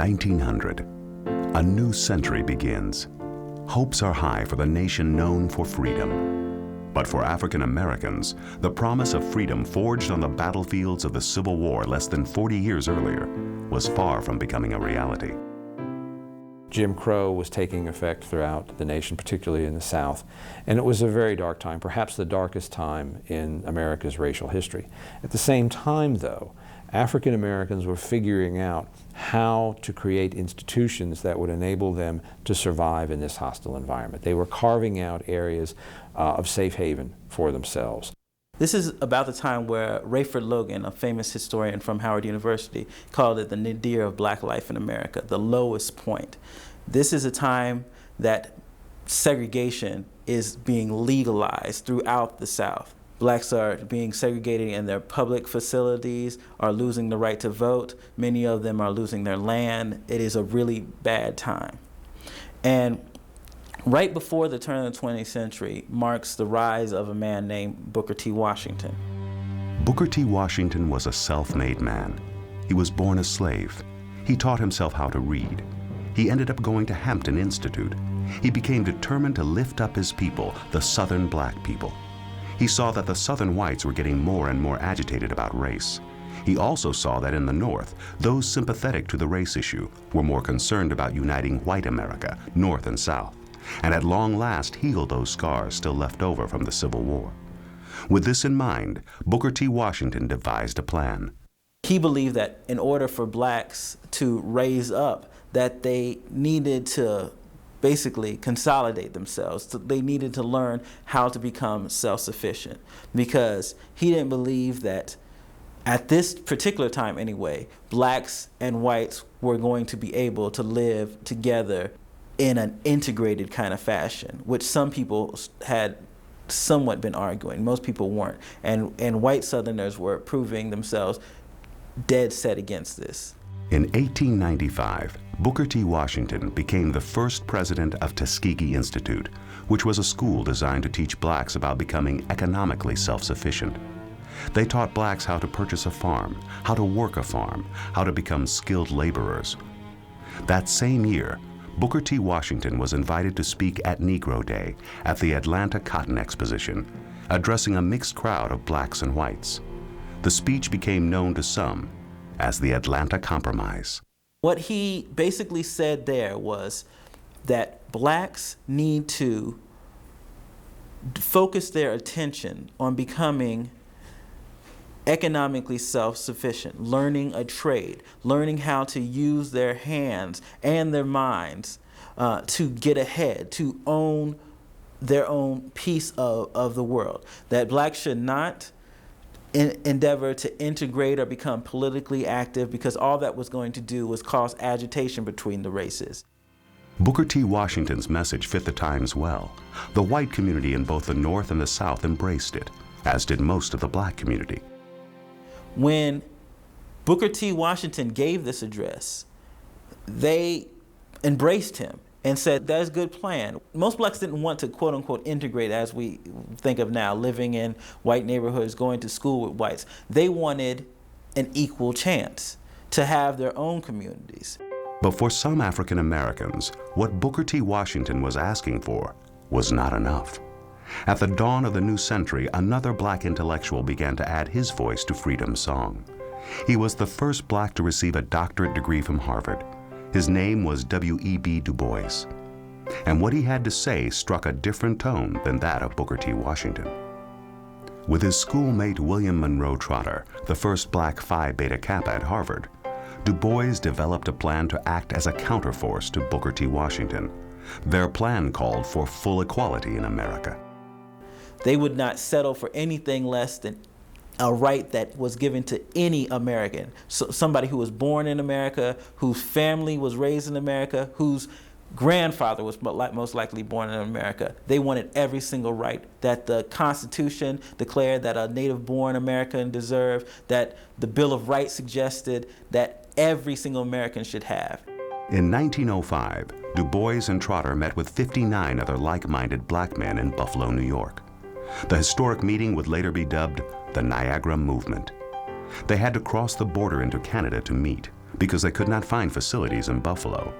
1900. A new century begins. Hopes are high for the nation known for freedom. But for African Americans, the promise of freedom forged on the battlefields of the Civil War less than 40 years earlier was far from becoming a reality. Jim Crow was taking effect throughout the nation, particularly in the South, and it was a very dark time, perhaps the darkest time in America's racial history. At the same time, though, African Americans were figuring out how to create institutions that would enable them to survive in this hostile environment. They were carving out areas of safe haven for themselves. This is about the time where Rayford Logan, a famous historian from Howard University, called it the nadir of black life in America, the lowest point. This is a time that segregation is being legalized throughout the South. Blacks are being segregated in their public facilities, are losing the right to vote. Many of them are losing their land. It is a really bad time. And right before the turn of the 20th century marks the rise of a man named Booker T. Washington. Booker T. Washington was a self-made man. He was born a slave. He taught himself how to read. He ended up going to Hampton Institute. He became determined to lift up his people, the Southern black people. He saw that the Southern whites were getting more and more agitated about race. He also saw that in the North, those sympathetic to the race issue were more concerned about uniting white America, North and South, and at long last heal those scars still left over from the Civil War. With this in mind, Booker T. Washington devised a plan. He believed that in order for blacks to raise up, that they needed to basically consolidate themselves. They needed to learn how to become self-sufficient, because he didn't believe that at this particular time anyway, blacks and whites were going to be able to live together in an integrated kind of fashion, which some people had somewhat been arguing. Most people weren't. And white Southerners were proving themselves dead set against this. In 1895, Booker T. Washington became the first president of Tuskegee Institute, which was a school designed to teach blacks about becoming economically self-sufficient. They taught blacks how to purchase a farm, how to work a farm, how to become skilled laborers. That same year, Booker T. Washington was invited to speak at Negro Day at the Atlanta Cotton Exposition, addressing a mixed crowd of blacks and whites. The speech became known to some as the Atlanta Compromise. What he basically said there was that blacks need to focus their attention on becoming economically self-sufficient, learning a trade, learning how to use their hands and their minds to get ahead, to own their own piece of the world. That blacks should not endeavor to integrate or become politically active, because all that was going to do was cause agitation between the races. Booker T. Washington's message fit the times well. The white community in both the North and the South embraced it, as did most of the black community. When Booker T. Washington gave this address, they embraced him and said, that's a good plan. Most blacks didn't want to, quote unquote, integrate as we think of now, living in white neighborhoods, going to school with whites. They wanted an equal chance to have their own communities. But for some African Americans, what Booker T. Washington was asking for was not enough. At the dawn of the new century, another black intellectual began to add his voice to freedom's song. He was the first black to receive a doctorate degree from Harvard. His name was W.E.B. Du Bois. And what he had to say struck a different tone than that of Booker T. Washington. With his schoolmate William Monroe Trotter, the first black Phi Beta Kappa at Harvard, Du Bois developed a plan to act as a counterforce to Booker T. Washington. Their plan called for full equality in America. They would not settle for anything less than a right that was given to any American. So somebody who was born in America, whose family was raised in America, whose grandfather was most likely born in America. They wanted every single right that the Constitution declared that a native-born American deserved, that the Bill of Rights suggested that every single American should have. In 1905, Du Bois and Trotter met with 59 other like-minded black men in Buffalo, New York. The historic meeting would later be dubbed the Niagara Movement. They had to cross the border into Canada to meet, because they could not find facilities in Buffalo.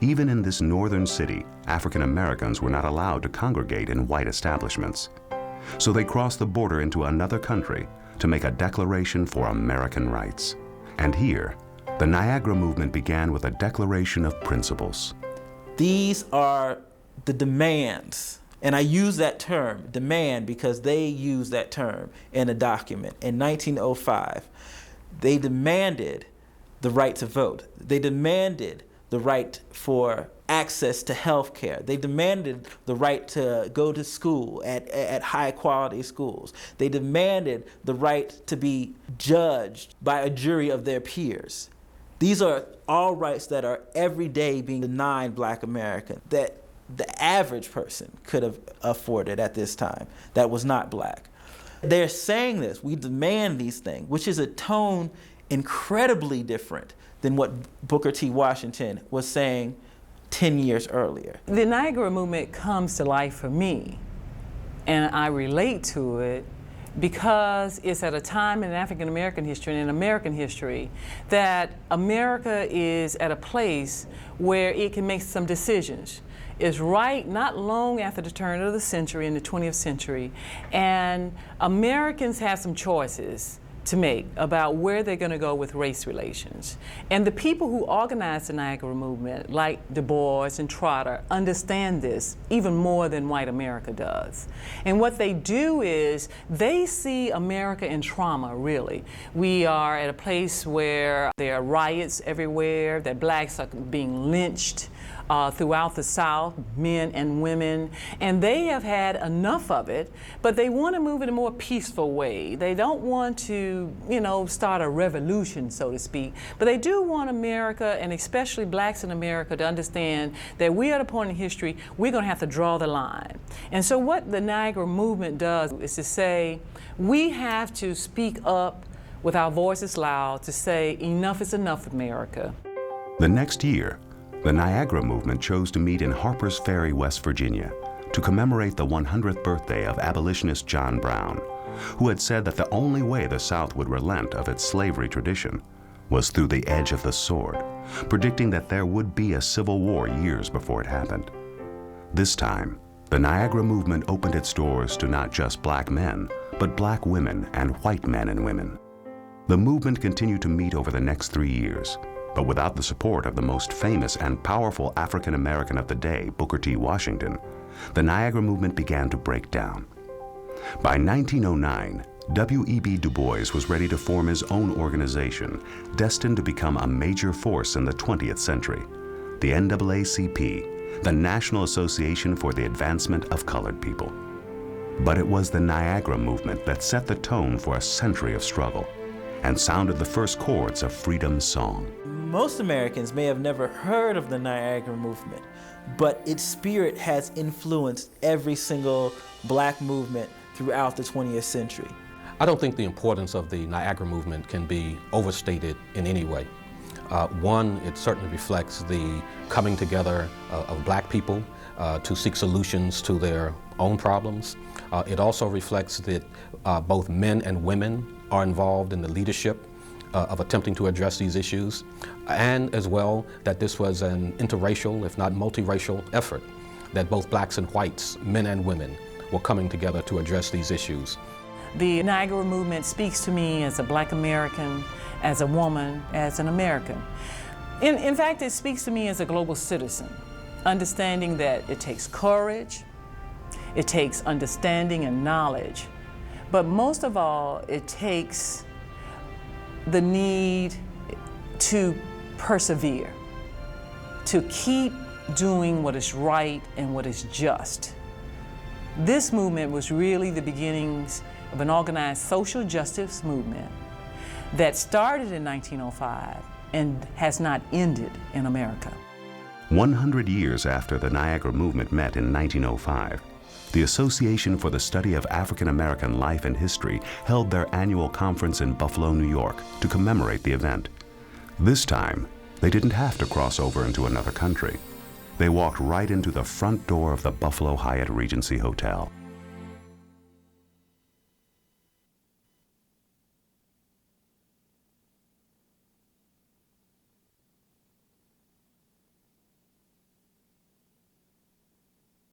Even in this northern city, African Americans were not allowed to congregate in white establishments. So they crossed the border into another country to make a declaration for American rights. And here, the Niagara Movement began with a declaration of principles. These are the demands, and I use that term, demand, because they use that term in a document. In 1905, they demanded the right to vote. They demanded the right for access to health care. They demanded the right to go to school at high quality schools. They demanded the right to be judged by a jury of their peers. These are all rights that are every day being denied Black Americans, that the average person could have afforded at this time that was not Black. They're saying this, we demand these things, which is a tone incredibly different than what Booker T. Washington was saying 10 years earlier. The Niagara Movement comes to life for me, and I relate to it because it's at a time in African American history and in American history that America is at a place where it can make some decisions. It's right not long after the turn of the century, in the 20th century, and Americans have some choices to make about where they're going to go with race relations. And the people who organized the Niagara Movement, like Du Bois and Trotter, understand this even more than white America does. And what they do is they see America in trauma, really. We are at a place where there are riots everywhere, that Blacks are being lynched throughout the South, men and women, and they have had enough of it, but they want to move in a more peaceful way. They don't want to, start a revolution, so to speak, but they do want America, and especially Blacks in America, to understand that we are at a point in history we're going to have to draw the line. And so what the Niagara Movement does is to say we have to speak up with our voices loud to say enough is enough, America. The next year, the Niagara Movement chose to meet in Harper's Ferry, West Virginia, to commemorate the 100th birthday of abolitionist John Brown, who had said that the only way the South would relent of its slavery tradition was through the edge of the sword, predicting that there would be a civil war years before it happened. This time, the Niagara Movement opened its doors to not just Black men, but Black women and white men and women. The movement continued to meet over the next 3 years, but without the support of the most famous and powerful African American of the day, Booker T. Washington, the Niagara Movement began to break down. By 1909, W.E.B. Du Bois was ready to form his own organization, destined to become a major force in the 20th century, the NAACP, the National Association for the Advancement of Colored People. But it was the Niagara Movement that set the tone for a century of struggle and sounded the first chords of freedom's song. Most Americans may have never heard of the Niagara Movement, but its spirit has influenced every single Black movement throughout the 20th century. I don't think the importance of the Niagara Movement can be overstated in any way. One, it certainly reflects the coming together of Black people to seek solutions to their own problems. It also reflects that both men and women are involved in the leadership of attempting to address these issues, and as well that this was an interracial, if not multiracial, effort, that both Blacks and whites, men and women, were coming together to address these issues. The Niagara Movement speaks to me as a Black American, as a woman, as an American. In fact, it speaks to me as a global citizen, understanding that it takes courage, it takes understanding and knowledge, but most of all, it takes the need to persevere, to keep doing what is right and what is just. This movement was really the beginnings of an organized social justice movement that started in 1905 and has not ended in America. 100 years after the Niagara Movement met in 1905, the Association for the Study of African American Life and History held their annual conference in Buffalo, New York, to commemorate the event. This time, they didn't have to cross over into another country. They walked right into the front door of the Buffalo Hyatt Regency Hotel.